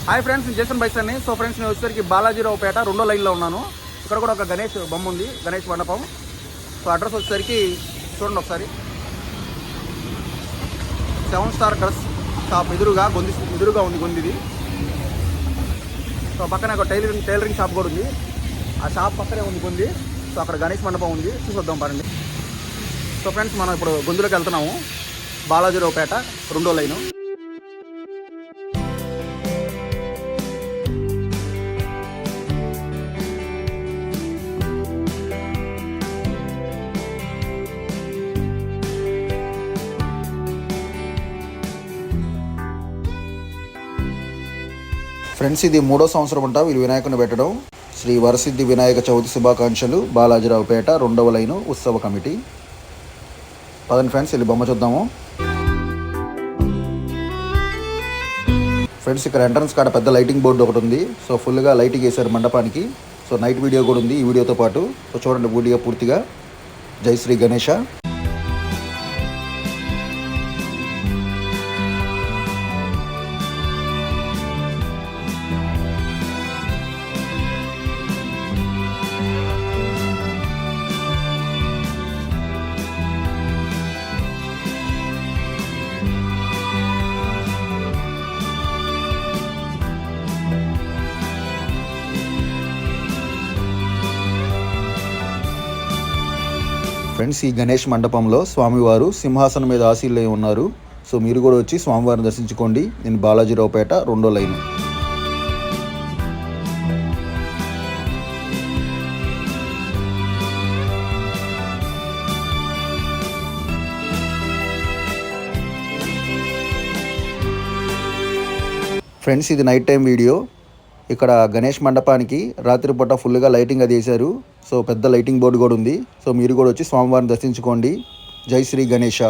Hi friends, నేను Jason bikes అండి. So friends, నేను వచ్చేసరికి బాలాజీరావుపేట 2వ లైన్లో ఉన్నాను. ఇక్కడ కూడా ఒక గణేష్ బొమ్మ ఉంది, గణేష్ మండపం. సో అడ్రస్ వచ్చేసరికి చూడండి ఒకసారి, 7 స్టార్ డ్రెస్ షాప్ ఎదురుగా ఉంది గొందిది. సో పక్కనే ఒక టైలరింగ్ షాప్ కూడా ఉంది. ఆ షాప్ పక్కనే ఉంది గొంది. సో అక్కడ గణేష్ మండపం ఉంది, చూసొద్దాం పరండి. సో ఫ్రెండ్స్, మనం ఇప్పుడు గొంతులోకి వెళ్తున్నాము. బాలాజీరావుపేట 2వ లైను. ఫ్రెండ్స్, ఇది 3వ సంవత్సరం అంట వీళ్ళు వినాయకుని పెట్టడం. శ్రీ వరసిద్ధి వినాయక చవితి శుభాకాంక్షలు, బాలాజీరావుపేట 2వ లైను ఉత్సవ కమిటీ. పదండి ఫ్రెండ్స్, వెళ్ళి బొమ్మ చూద్దాము. ఫ్రెండ్స్, ఇక్కడ ఎంట్రన్స్ కాడ పెద్ద లైటింగ్ బోర్డు ఒకటి ఉంది. సో ఫుల్గా లైటింగ్ వేశారు మండపానికి. సో నైట్ వీడియో కూడా ఉంది ఈ వీడియోతో పాటు. సో చూడండి వీడియో పూర్తిగా. జై శ్రీ గణేష. ఫ్రెండ్స్, ఈ గణేష్ మండపంలో స్వామివారు సింహాసనం మీద ఆశీనులై ఉన్నారు. సో మీరు కూడా వచ్చి స్వామివారిని దర్శించుకోండి. నేను బాలాజీరావుపేట 2వ లైను. ఫ్రెండ్స్, ఇది నైట్ టైం వీడియో. ఇక్కడ గణేష్ మండపానికి రాత్రిపూట ఫుల్గా లైటింగ్ అది వేశారు. సో పెద్ద లైటింగ్ బోర్డు కూడా ఉంది. సో మీరు కూడా వచ్చి స్వామివారిని దర్శించుకోండి. జై శ్రీ గణేష.